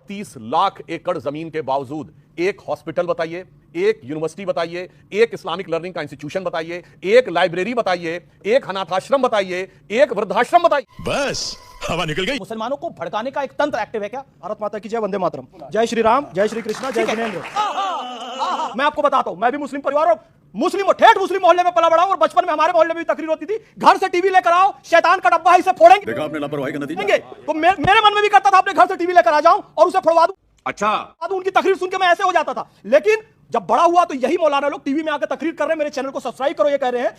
32 लाख एकड़ जमीन के बावजूद एक हॉस्पिटल बताइए, एक यूनिवर्सिटी बताइए, एक इस्लामिक लर्निंग का इंस्टीट्यूशन बताइए, एक लाइब्रेरी बताइए, एक अनाथाश्रम बताइए, एक वृद्धाश्रम बताइए। बस हवा निकल गई। मुसलमानों को भड़काने का एक तंत्र एक्टिव है क्या? भारत माता की जय, वंदे मातरम, जय श्री राम, जय श्री कृष्णा, जय जिनेंद्र। मैं आपको बताता हूं, मैं भी मुस्लिम परिवार और मुस्लिम ठेठ मुस्लिम मोहल्ले में पला बड़ा हूं और बचपन में हमारे मोहल्ले में भी तकरीर होती थी, घर से टीवी लेकर आओ, शैतान का डब्बा है, इसे फोड़ेंगे। देखा आपने लापरवाही का नतीजा। तो मेरे मन में भी करता था अपने घर से टीवी लेकर आ जाऊं और उसे फोड़वा दूं। अच्छा, उनकी तकरीर सुन के मैं ऐसे हो जाता था। लेकिन जब बड़ा हुआ तो यही मौलाना लोग टीवी में आकर तकरीर कर रहे हैं, मेरे चैनल को सब्सक्राइब करो ये कह रहे हैं।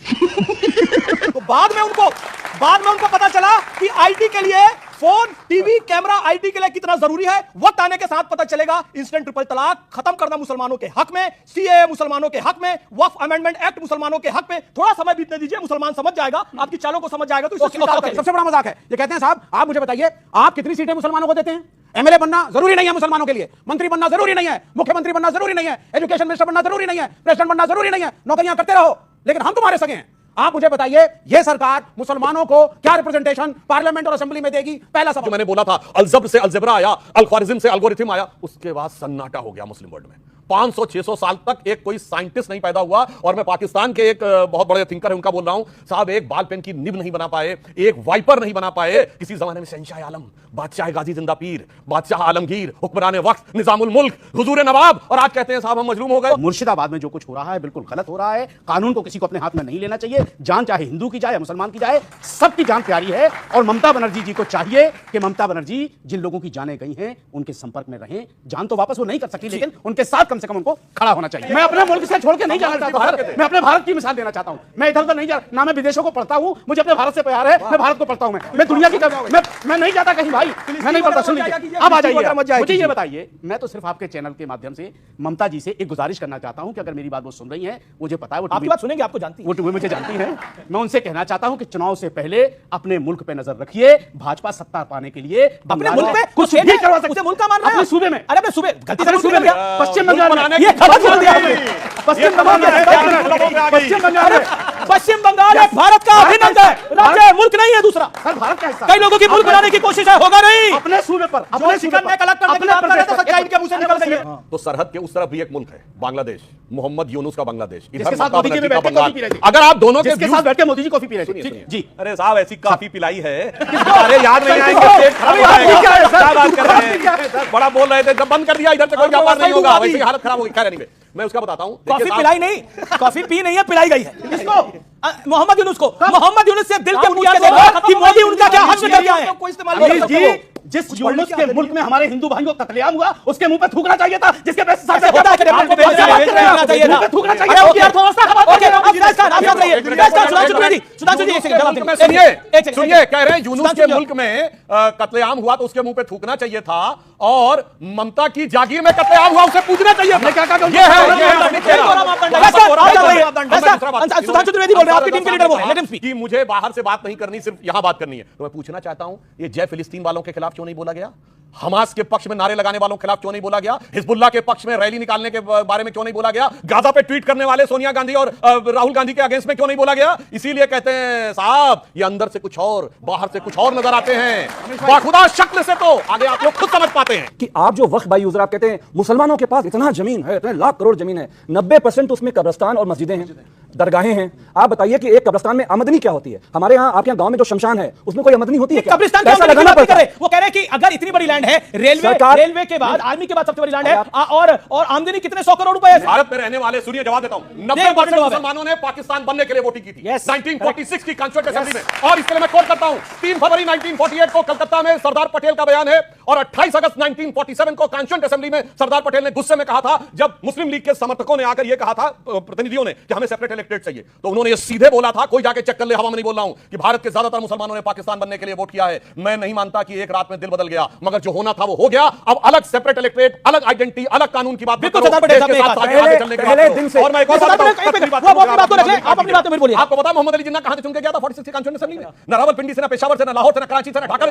तो बाद में उनको पता चला कि आईटी के लिए फोन, टीवी, कैमरा आईटी के लिए कितना जरूरी है। वक्त आने के साथ पता चलेगा। इंस्टेंट ट्रिपल तलाक खत्म करना मुसलमानों के हक में, सीएए मुसलमानों के हक में, वक्फ अमेंडमेंट एक्ट मुसलमानों के हक में। थोड़ा समय बीतने दीजिए, मुसलमान समझ जाएगा, आपकी चालों को समझ जाएगा। तो सबसे बड़ा मजाक है ये। कहते हैं साहब आप मुझे बताइए आप कितनी सीटें मुसलमानों को देते हैं? एमएलए बनना जरूरी नहीं है मुसलमानों के लिए, मंत्री बनना जरूरी नहीं है, मुख्यमंत्री बनना जरूरी नहीं है, एजुकेशन मिनिस्टर बनना जरूरी नहीं है, प्रेसिडेंट बनना जरूरी नहीं है। नौकरियां करते रहो, लेकिन हम तुम्हारे सगे हैं। आप मुझे बताइए ये सरकार मुसलमानों को क्या रिप्रेजेंटेशन पार्लियामेंट और असेंबली में देगी? पहला सवाल। मैंने बोला था अलजब्र से अलजेब्रा आया, अल ख्वारिज्म से एल्गोरिथम आया, उसके बाद सन्नाटा हो गया मुस्लिम वर्ल्ड में। 500-600 साल तक एक कोई साइंटिस्ट नहीं पैदा हुआ। और मैं पाकिस्तान के एक बहुत बड़े थिंकर है उनका बोल रहा हूं, साहब एक बाल पेन की निब नहीं बना पाए, एक वाइपर नहीं बना पाए। किसी जमाने में शहंशाह आलम, बादशाह गाजी जिंदा पीर, बादशाह आलमगीर, हुक्मरान वक्त, निजामुल मुल्क, हुजूर नवाब, और आज कहते हैं साहब हम मजलूम हो गए। मुर्शिदाबाद में जो कुछ हो रहा है बिल्कुल गलत हो रहा है। कानून को किसी को अपने हाथ में नहीं लेना चाहिए। जान चाहे हिंदू की जाए मुसलमान की जाए, सबकी जान प्यारी है। और ममता बनर्जी जी को चाहिए कि ममता बनर्जी जिन लोगों की जानें गई हैं उनके संपर्क में रहें। जान तो वापस वो नहीं कर सकती, लेकिन उनके साथ कम से कम उनको खड़ा होना चाहिए। मैं अपने मुल्क से छोड़ के नहीं जाना चाहता हूं। मैं अपने भारत की मिसाल देना चाहता हूं। मैं इधर उधर नहीं जा, ना मैं विदेशों को पढ़ता हूं, मुझे अपने भारत से प्यार है, मैं भारत को पढ़ता हूं। मैं दुनिया की मैं नहीं जाता कहीं भाई, मैं नहीं पढ़ता। सुन लीजिए, अब आ जाइए, मुझे ये बताइए, मैं तो सिर्फ आपके चैनल के माध्यम से ममता जी से एक गुजारिश करना चाहता हूं कि अगर मेरी बात वो सुन रही हैं, मुझे पता है वो आपकी बात सुनेंगे, आपको जानती है, वो मुझे जानती हैं। मैं उनसे कहना चाहता हूं कि चुनाव से पहले अपने मुल्क पे नजर रखिए। भाजपा सत्ता पाने के लिए अपने मुल्क में कुछ भी करवा सकते हैं। मुल्क का मान रहा है, अपने सूबे में, अरे अपने सूबे गलती से सूबे में, पश्चिम बंगाल में, पश्चिम बंगाल एक भारत का अभिन्न अंग है, राज्य है, मुल्क नहीं है दूसरा। भारत का हिस्सा कई लोगों की मुल्क बनाने की कोशिश है, होगा नहीं। अपने सूबे पर, अपने चिकन में कलेक्ट करने की बात कर रहे थे, सच्चाई इनके मुंह से निकल गई है। तो सरहद के उस तरफ भी एक मुल्क है बांग्लादेश, मोहम्मद यूनुस का बांग्लादेश, जिसके साथ मोदी जी बैठ के कॉफी पी रहे थे। अगर आप दोनों जिसके साथ बैठ के मोदी जी कॉफी पी रहे थे जी। अरे साहब ऐसी काफी पिलाई है, अरे याद नहीं आएंगे, पेट खराब हो जाएगा। क्या बात कर रहे हैं, बड़ा बोल रहे थे, जब बंद कर दिया इधर से कोई व्यापार नहीं होगा, वैसे हालत खराब होगी। क्या नहीं, मैं उसका बताता हूं। कॉफी पिलाई नहीं, कॉफी पी नहीं है, पिलाई गई है। इसको मोहम्मद यूनुस को, मोहम्मद यूनुस से दिल के पूछ के देखो कि मोदी उनका क्या हक कर दिया है। कोई इस्तेमाल नहीं जी, जिस यूनुस के मुल्क में हमारे हिंदू भाइयों का कत्लेआम हुआ, उसके मुंह पे थूकना चाहिए था। जिसके पैसे साथ होता है कि आपको भेजना चाहिए था, थूकना चाहिए। अरे उनकी अर्थव्यवस्था खराब हो गई। सुधांशु जी एक सेकंड जवाब दीजिए। सुनिए, कह रहे हैं यूनुस के मुल्क में कत्लेआम हुआ तो उसके मुंह पे थूकना चाहिए था, और ममता की जागीर में कत्लेआम हुआ उसे पूछना चाहिए था। क्या कहा? ये है सुधांशु त्रिवेदी बोल रहे हैं, आपकी टीम के लीडर वो हैं, लेट हिम स्पीक। कि मुझे बाहर से बात नहीं करनी, सिर्फ यहां बात करनी है। तो मैं पूछना चाहता हूं, ये जय फिलिस्तीन वालों के खिलाफ क्यों नहीं बोला गया? हमास के पक्ष में नारे लगाने वालों के खिलाफ क्यों नहीं बोला गया? हिजबुल्लाह के पक्ष में रैली निकालने के बारे में क्यों नहीं बोला गया? गाजा पे ट्वीट करने वाले सोनिया गांधी और राहुल गांधी के अगेंस्ट में क्यों नहीं बोला गया? इसीलिए कहते हैं साहब ये अंदर से कुछ और, बाहर से कुछ और नजर आते हैं। बाखुदा शक्ल से तो आगे आप लोग खुद समझ पाते हैं कि आप जो वक्फ बाई यूजर आप कहते हैं मुसलमानों के पास इतना जमीन है, इतने लाख करोड़ जमीन है, 90% उसमें कब्रिस्तान और मस्जिदें हैं, दरगाहें हैं। आप बताइए कि एक कब्रिस्तान में आमदनी क्या होती है? हमारे यहाँ आपके यहाँ गांव में जो शमशान है उसमें कोई आमदनी होती है क्या? कब्रिस्तान पैसा लगाना पड़ता है। वो कह रहे हैं कि अगर इतनी बड़ी लैंड है, रेलवे के बाद, आर्मी के बाद सबसे बड़ी लैंड है, और आमदनी कितने 100 करोड़ रुपए है। भारत में रहने वाले, सुनिए जवाब देता हूं, 90% मुसलमानों ने पाकिस्तान बनने के लिए वोटिंग की थी 1946 की कॉन्स्टिट्यूएंट असेंबली में। और इसके लिए मैं कोट करता हूं, 3 फरवरी 1948 को कलकत्ता में सरदार पटेल का बयान है, और 28 अगस्त 1947 को कॉन्स्टिट्यूएंट असेंबली में सरदार पटेल ने गुस्से में कहा था, जब मुस्लिम लीग के समर्थकों ने आकर यह कहा था, प्रतिनिधियों ने, कि हमें सेपरेट इलेक्टेड चाहिए, तो उन्होंने ये सीधे बोला था, कोई जाके चेक कर ले, हवा में नहीं बोल रहा हूं, कि भारत के ज्यादातर मुसलमानों ने पाकिस्तान बनने के लिए वोट किया है। मैं नहीं मानता कि एक रात में दिल बदल गया, मगर जो होना था वो हो गया। अब अलग सेपरेट इलेक्टेड, अलग आइडेंटिटी, अलग कानून की बात बिल्कुल सरदार पटेल साहब ने कहा पहले दिन से। और मैं एक और बात आप अपनी बात में बोलिए। आपको पता मोहम्मद अली जिन्ना कहां से चुन के गया था 46 की कॉन्स्टिट्यूएंट असेंबली में? ना रावलपिंडी से, ना पेशावर से, ना लाहौर से, ना कराची से, ना ढाका